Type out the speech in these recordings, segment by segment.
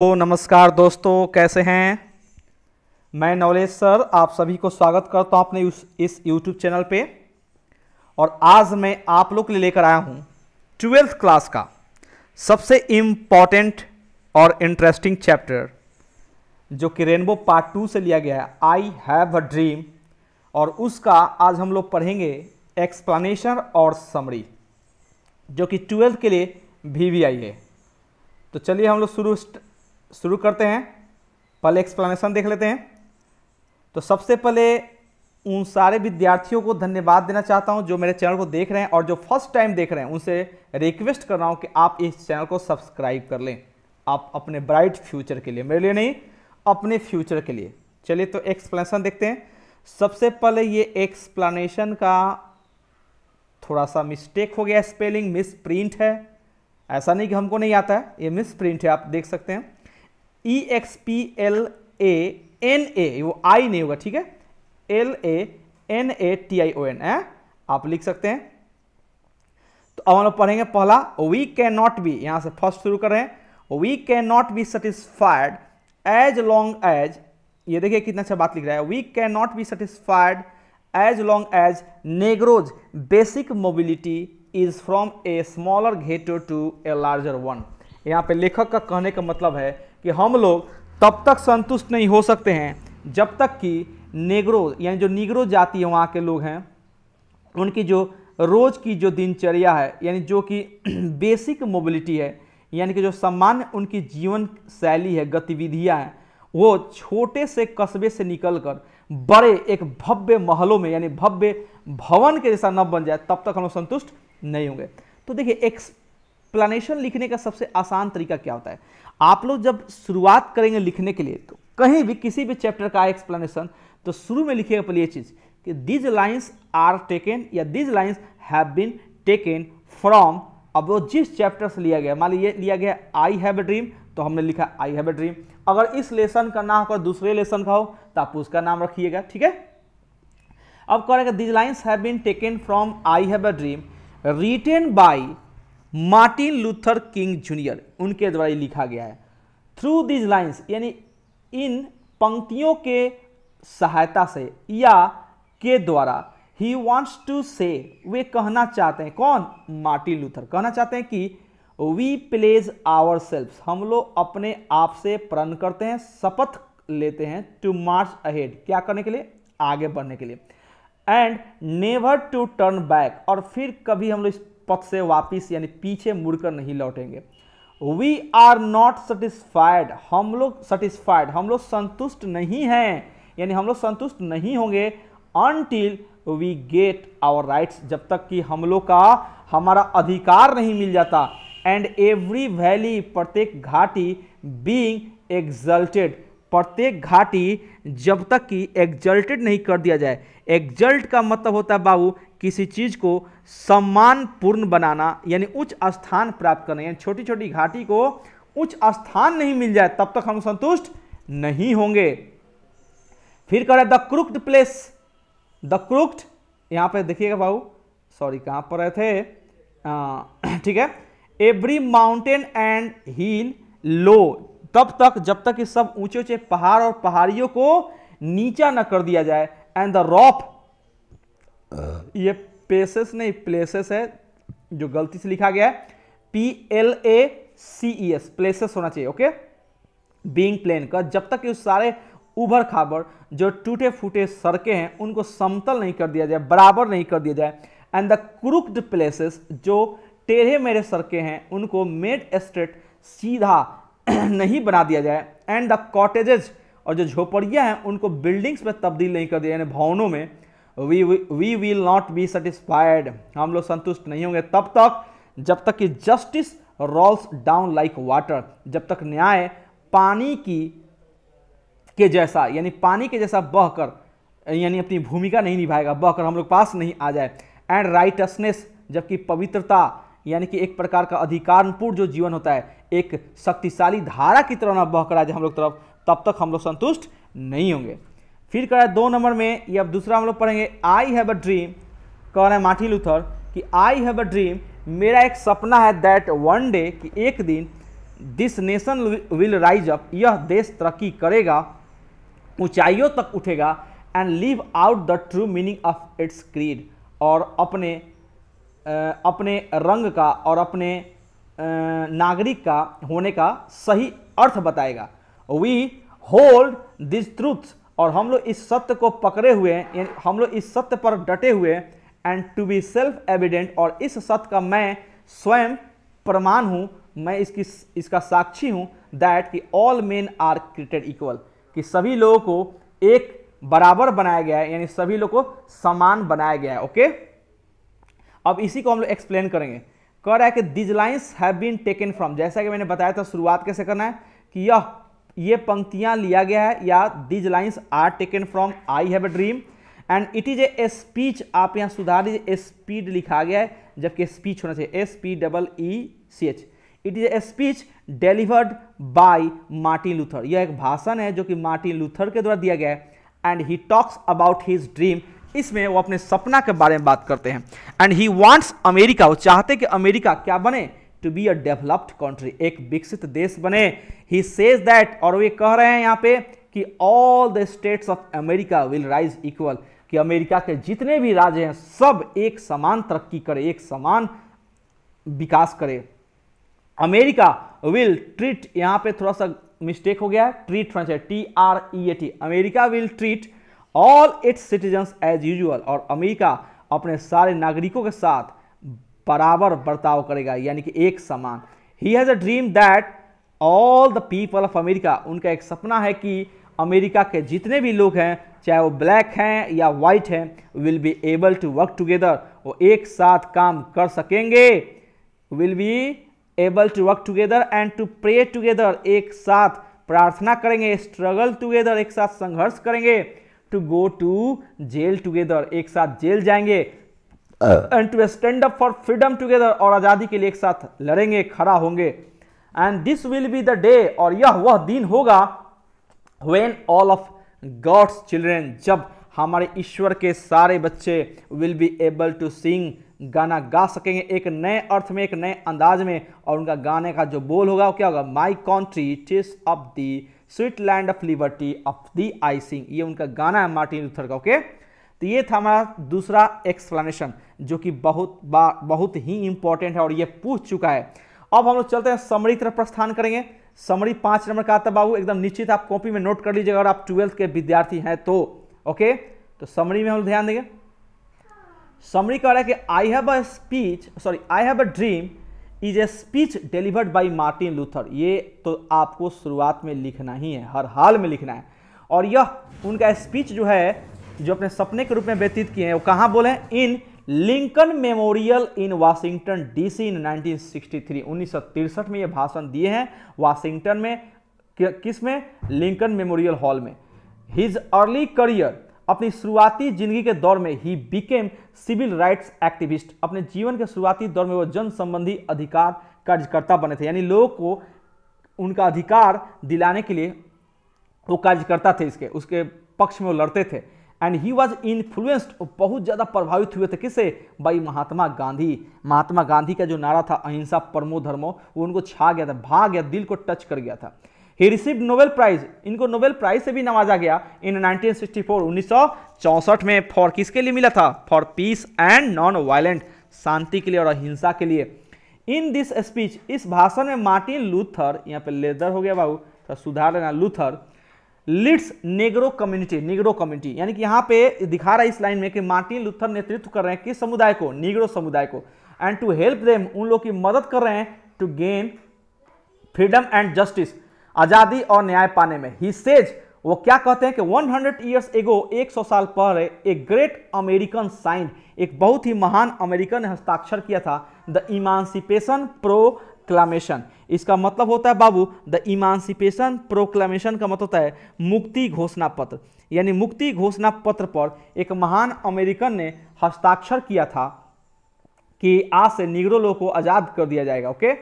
तो नमस्कार दोस्तों, कैसे हैं। मैं नवलेश सर आप सभी को स्वागत करता हूं अपने इस YouTube चैनल पे। और आज मैं आप लोग के लिए लेकर आया हूं 12th क्लास का सबसे इम्पॉर्टेंट और इंटरेस्टिंग चैप्टर, जो कि रेनबो पार्ट 2 से लिया गया है, आई हैव अ ड्रीम। और उसका आज हम लोग पढ़ेंगे एक्सप्लेनेशन और समरी, जो कि 12th के लिए VVI है। तो चलिए हम लोग शुरू करते हैं। पहले एक्सप्लेनेशन देख लेते हैं। तो सबसे पहले उन सारे विद्यार्थियों को धन्यवाद देना चाहता हूं जो मेरे चैनल को देख रहे हैं, और जो फर्स्ट टाइम देख रहे हैं उनसे रिक्वेस्ट कर रहा हूं कि आप इस चैनल को सब्सक्राइब कर लें, आप अपने ब्राइट फ्यूचर के लिए, मेरे लिए नहीं, अपने फ्यूचर के लिए। चलिए तो एक्सप्लेनेशन देखते हैं। सबसे पहले ये एक्सप्लेनेशन का थोड़ा सा मिस्टेक हो गया, स्पेलिंग मिस प्रिंट है। ऐसा नहीं कि हमको नहीं आता है, ये मिस प्रिंट है, आप देख सकते हैं। EXPLANA, वो आई नहीं होगा, ठीक है, LANATION है, आप लिख सकते हैं। तो अब हम लोग पढ़ेंगे पहला, वी कैन नॉट बी, यहां से फर्स्ट शुरू कर रहे हैं। We can not be satisfied as long as, ये देखिए कितना अच्छा बात लिख रहा है। We can not be satisfied as long as Negro's basic mobility is from a smaller ghetto to a larger one. यहाँ पे लेखक का कहने का मतलब है कि हम लोग तब तक संतुष्ट नहीं हो सकते हैं जब तक कि नेग्रो, यानी जो निग्रो जाति है वहाँ के लोग हैं, उनकी जो रोज की जो दिनचर्या है, यानी जो कि बेसिक मोबिलिटी है, यानी कि जो सामान्य उनकी जीवन शैली है, गतिविधियाँ हैं, वो छोटे से कस्बे से निकलकर बड़े एक भव्य महलों में, यानी भव्य भवन के जैसा न बन जाए, तब तक हम लोग संतुष्ट नहीं होंगे। तो देखिए, एक्सप्लेनेशन लिखने का सबसे आसान तरीका क्या होता है। आप लोग जब शुरुआत करेंगे लिखने के लिए, तो कहीं भी किसी भी चैप्टर का एक्सप्लेनेशन, तो शुरू में लिखिएगा पहले ये चीज कि दीज लाइन्स आर टेकन, या these lines have been taken from, अब वो जिस चैप्टर से लिया गया, मान लीजिए लिया गया आई हैव अ ड्रीम, तो हमने लिखा आई हैव अ ड्रीम। अगर इस लेसन का ना होकर दूसरे लेसन का हो तो आप उसका नाम रखिएगा, ठीक है। अब कह रहे these lines have been taken from I have a dream written by Martin Luther King junior, उनके द्वारा लिखा गया है। थ्रू दीज लाइन्स, यानी इन पंक्तियों के सहायता से या के द्वारा, ही वॉन्ट्स टू से, वे कहना चाहते हैं, कौन, मार्टिन लूथर, कहना चाहते हैं कि वी प्लेज आवर सेल्फ, हम लोग अपने आप से प्रण करते हैं, शपथ लेते हैं, टू मार्च अहेड, क्या करने के लिए, आगे बढ़ने के लिए, and never to turn back, और फिर कभी हम लोग इस पथ से वापिस, यानी पीछे मुड़कर नहीं लौटेंगे। वी आर नॉट सेटिस्फाइड, हम लोग सेटिस्फाइड, हम लोग संतुष्ट नहीं हैं, यानी हम लोग संतुष्ट नहीं होंगे until we get our rights, जब तक कि हम लोग का हमारा अधिकार नहीं मिल जाता। एंड एवरी वैली, प्रत्येक घाटी, बीइंग एग्जल्टेड, प्रत्येक घाटी जब तक कि एग्जल्टेड नहीं कर दिया जाए। एग्जल्ट का मतलब होता है बाबू, किसी चीज को सम्मानपूर्ण बनाना, यानी उच्च स्थान प्राप्त करना, यानी छोटी छोटी घाटी को उच्च स्थान नहीं मिल जाए तब तक हम संतुष्ट नहीं होंगे। फिर कह रहे the crooked place, the crooked, यहां पे देखिएगा बाबू, सॉरी कहां पर रहे थे, ठीक है, एवरी माउंटेन एंड हिल लो, तब तक जब तक कि सब ऊंचे ऊंचे पहाड़ और पहाड़ियों को नीचा न कर दिया जाए। एंड द रॉफ, ये पेसेस नहीं प्लेसेस है, जो गलती से लिखा गया है, PLACES, प्लेसेस होना चाहिए, ओके। बीइंग प्लेन का, जब तक कि उस सारे उभर खाबर जो टूटे फूटे सड़कें हैं उनको समतल नहीं कर दिया जाए, बराबर नहीं कर दिया जाए। एंड द क्रुक्ड प्लेसेस, जो टेढ़े मेढ़े सड़कें हैं उनको मेड स्ट्रेट, सीधा नहीं बना दिया जाए। एंड द कॉटेजेस, और जो झोपड़ियां हैं उनको बिल्डिंग्स में तब्दील नहीं कर दिया, यानी भवनों में। We will not be satisfied, हम लोग संतुष्ट नहीं होंगे तब तक जब तक कि justice rolls down like water, जब तक न्याय पानी के जैसा, यानी पानी के जैसा बहकर, यानी अपनी भूमिका नहीं निभाएगा, बहकर हम लोग पास नहीं आ जाए। एंड राइटसनेस, जबकि पवित्रता, यानी कि एक प्रकार का अधिकारपूर्ण जो जीवन होता है, एक शक्तिशाली धारा की तरह ना बहकर आ जाए हम लोग तरफ, तब तक हम लोग संतुष्ट नहीं होंगे। फिर कह रहा है 2 नंबर में, या दूसरा हम लोग पढ़ेंगे, आई हैव अ ड्रीम, कह रहा है मार्टिन लूथर कि आई हैव अ ड्रीम, मेरा एक सपना है, दैट वन डे, कि एक दिन this nation will rise up, यह देश तरक्की करेगा, ऊंचाइयों तक उठेगा, and leave out the true meaning of its creed, और अपने रंग का और अपने नागरिक का होने का सही अर्थ बताएगा। वी होल्ड दिस ट्रूथ, और हम लोग इस सत्य को पकड़े हुए हैं, यानी हम लोग इस सत्य पर डटे हुए हैं, and to be self evident, और इस सत्य का मैं स्वयं प्रमाण हूं, मैं इसका साक्षी हूं, दैट कि all men are created equal, कि सभी लोगों को एक बराबर बनाया गया है, यानी सभी लोगों को समान बनाया गया है। ओके, अब इसी को हम लोग एक्सप्लेन करेंगे। कह रहा है कि this lines have been taken from, जैसा कि मैंने बताया था शुरुआत कैसे करना है कि ये पंक्तियां लिया गया है, या this lines are taken from I have a dream, and it is a speech, आप यहां सुधार दीजिए, स्पीड लिखा गया है जबकि स्पीच होना चाहिए, SPEECH। It is a speech delivered by Martin Luther, यह एक भाषण है जो कि मार्टिन लूथर के द्वारा दिया गया है, and he talks about his dream, इसमें वो अपने सपना के बारे में बात करते हैं, एंड ही वांट्स अमेरिका, वो चाहते कि अमेरिका क्या बने, to be a developed country, एक विकसित देश बने। ही सेज दैट, और वे कह रहे हैं यहाँ पे कि all the states of America will rise equal, कि अमेरिका के जितने भी राज्य हैं सब एक समान तरक्की करे, एक समान विकास करे। अमेरिका विल ट्रीट, यहाँ पे थोड़ा सा मिस्टेक हो गया है, ट्रीट होना चाहिए, TREAT, America will treat all its citizens as usual, और अमेरिका अपने सारे नागरिकों के साथ बराबर बर्ताव करेगा, यानी कि एक समान। He has a dream that all the people of America, उनका एक सपना है कि अमेरिका के जितने भी लोग हैं, चाहे वो ब्लैक हैं या वाइट हैं, will be able to work together, वो एक साथ काम कर सकेंगे, will be able to work together and to pray together, एक साथ प्रार्थना करेंगे, स्ट्रगल टुगेदर, एक साथ संघर्ष करेंगे, to go to jail together, एक साथ जेल जाएंगे, and to stand up for freedom together, और आजादी के लिए एक साथ लड़ेंगे, खड़ा होंगे। And this will be the day, और यह वह दिन होगा, when all of God's children, जब हमारे ईश्वर के सारे बच्चे will be able to sing, गाना गा सकेंगे एक नए अर्थ में, एक नए अंदाज में, और उनका गाने का जो बोल होगा वो क्या होगा, my country TISS of the sweet land of liberty of the आई सिंग, ये उनका गाना है मार्टिन लूथर का। ओके, तो ये था हमारा दूसरा एक्सप्लेनेशन जो कि बहुत ही इंपॉर्टेंट है और ये पूछ चुका है। अब हम लोग चलते हैं समरी तरफ प्रस्थान करेंगे। समरी 5 नंबर का आता है बाबू, एकदम निश्चित आप कॉपी में नोट कर लीजिएगा अगर आप 12th के विद्यार्थी हैं तो। ओके, तो समरी में हम ध्यान देंगे। समरी कह रहा है कि आई have a dream is a speech delivered by Martin Luther. ये तो आपको शुरुआत में लिखना ही है, हर हाल में लिखना है। और यह उनका स्पीच जो है, जो अपने सपने के रूप में व्यतीत किए हैं, वो कहाँ बोले, in Lincoln Memorial in Washington DC in 1963, 1963 में ये भाषण दिए हैं वाशिंगटन में। किस में, लिंकन मेमोरियल हॉल में। हिज अर्ली करियर, अपनी शुरुआती जिंदगी के दौर में, he became civil rights activist, अपने जीवन के शुरुआती दौर में वो जन संबंधी अधिकार कार्यकर्ता बने थे, यानी लोगों को उनका अधिकार दिलाने के लिए वो कार्यकर्ता थे, उसके पक्ष में वो लड़ते थे। एंड ही वॉज इन्फ्लुएंस्ड, बहुत ज़्यादा प्रभावित हुए थे किससे, बाई महात्मा गांधी। महात्मा गांधी का जो नारा था अहिंसा परमो धर्मो, वो उनको छा गया था, भा गया, दिल को टच कर गया था। ही रिसीव्ड नोबेल प्राइज, इनको नोबेल प्राइज से भी नवाजा गया इन 1964, 1964 में। फॉर किसके लिए मिला था, for peace and non violent, शांति के लिए और अहिंसा के लिए। इन दिस स्पीच, इस भाषण में मार्टिन लूथर, यहाँ पे लेदर हो गया बाबू, तो सुधार लेना, लूथर लीड्स नेग्रो कम्युनिटी, यानी कि यहाँ पे दिखा रहा है इस लाइन में कि मार्टिन लूथर नेतृत्व कर रहे हैं किस समुदाय को, निग्रो समुदाय को। एंड टू हेल्प देम, उन लोग की मदद कर रहे हैं, to gain freedom and justice, आजादी और न्याय पाने में। ही सेज, वो क्या कहते हैं कि 100 ईयर्स एगो, 100 साल पहले, एक ग्रेट अमेरिकन साइन, एक बहुत ही महान अमेरिकन ने हस्ताक्षर किया था, द इमांसिपेशन प्रोक्लामेशन। इसका मतलब होता है बाबू, द इमांसिपेशन प्रोक्लामेशन का मतलब होता है मुक्ति घोषणा पत्र, यानी मुक्ति घोषणा पत्र पर एक महान अमेरिकन ने हस्ताक्षर किया था कि आज से निग्रो लोगों को आजाद कर दिया जाएगा। ओके,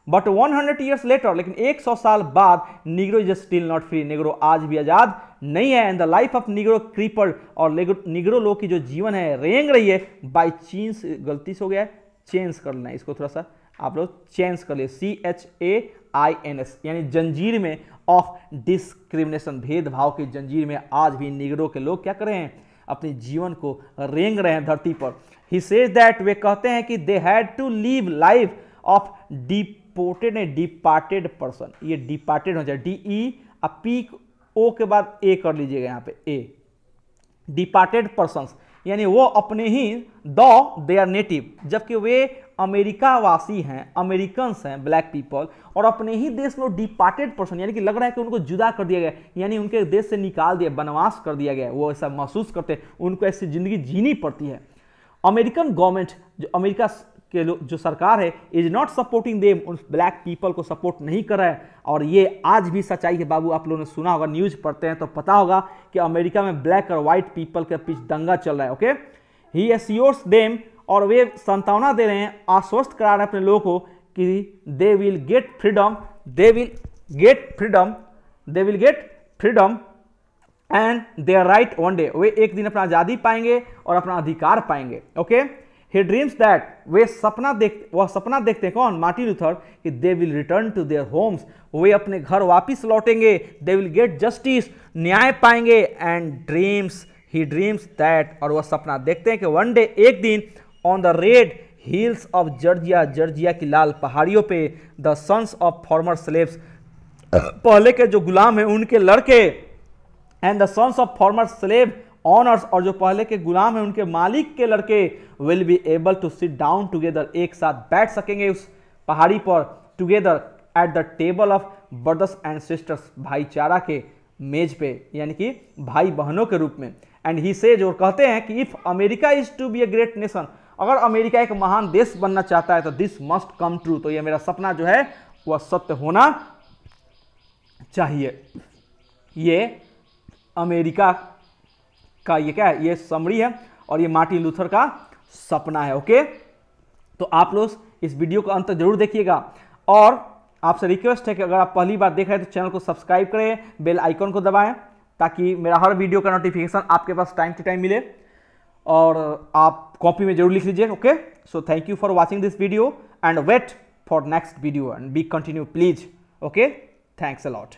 बट 100 ईयर्स लेटर, लेकिन 100 साल बाद, Negro is still not free, Negro आज भी आजाद नहीं है। And the life of Negro creeper, और निग्रो लोग की जो जीवन है रेंग रही है बाई चेंज, गलती से हो गया है, चेंज कर लेना इसको, थोड़ा सा आप लोग चेंज कर लिए, CHANGE, INS यानी जंजीर में ऑफ डिस्क्रिमिनेशन, भेदभाव की जंजीर में आज भी निगरों के लोग क्या कर रहे हैं, अपने जीवन को रेंग रहे हैं धरती पर। ही सेज दैट, वे कहते हैं कि they had to live life of deported and departed person, ये डिपार्टेड हो जाए DE पी ओ के बाद ए कर लीजिएगा यहाँ पे ए, डिपार्टेड पर्सन्स यानी वो अपने ही दे आर नेटिव, जबकि वे अमेरिका वासी हैं, अमेरिकन्स हैं ब्लैक पीपल, और अपने ही देश में डिपार्टेड पर्सन यानी कि लग रहा है कि उनको जुदा कर दिया गया, यानी उनके देश से निकाल दिया, वनवास कर दिया गया, वो ऐसा महसूस करते हैं, उनको ऐसी जिंदगी जीनी पड़ती है। अमेरिकन गवर्नमेंट, जो अमेरिका के जो सरकार है, इज नॉट सपोर्टिंग देम, उन ब्लैक पीपल को सपोर्ट नहीं कर रहा है। और ये आज भी सच्चाई है बाबू, आप लोगों ने सुना होगा, न्यूज पढ़ते हैं तो पता होगा कि अमेरिका में ब्लैक और व्हाइट पीपल के बीच दंगा चल रहा है। ओके, ही एश्योर्स देम, और वे सांत्वना दे रहे हैं, आश्वस्त करा रहे हैं अपने लोगों को कि they will get freedom, they will get freedom, they will get freedom and their right one day, वे एक दिन अपना आजादी पाएंगे और अपना अधिकार पाएंगे। ओके, ही ड्रीम्स दैट, वह सपना देखते हैं कौन, मार्टिन लूथर, कि they will return to their homes, वे अपने घर वापिस लौटेंगे, दे विल गेट जस्टिस, न्याय पाएंगे, and dreams, he dreams that, और वह सपना देखते हैं कि वन डे, एक दिन, on the red hills of Georgia, Georgia की लाल पहाड़ियों पे, the sons of former slaves, पहले के जो गुलाम हैं उनके लड़के, and the sons of former slave owners, और जो पहले के गुलाम हैं उनके मालिक के लड़के, will be able to sit down together, एक साथ बैठ सकेंगे उस पहाड़ी पर, together at the table of brothers and sisters, भाईचारा के मेज पे, यानी कि भाई बहनों के रूप में। एंड ही सेज, और कहते हैं कि if America is to be a great nation, अगर अमेरिका एक महान देश बनना चाहता है तो दिस मस्ट कम ट्रू, तो ये मेरा सपना जो है वह सत्य होना चाहिए। ये अमेरिका का ये क्या है, ये समरी है, और ये मार्टिन लूथर का सपना है। ओके, तो आप लोग इस वीडियो को अंत तक जरूर देखिएगा, और आपसे रिक्वेस्ट है कि अगर आप पहली बार देख रहे हैं तो चैनल को सब्सक्राइब करें, बेल आइकन को दबाएं, ताकि मेरा हर वीडियो का नोटिफिकेशन आपके पास टाइम टू टाइम मिले, और आप कॉपी में जरूर लिख लीजिए। Okay, so thank you for watching this video and wait for next video and be continue please. Okay, thanks a lot.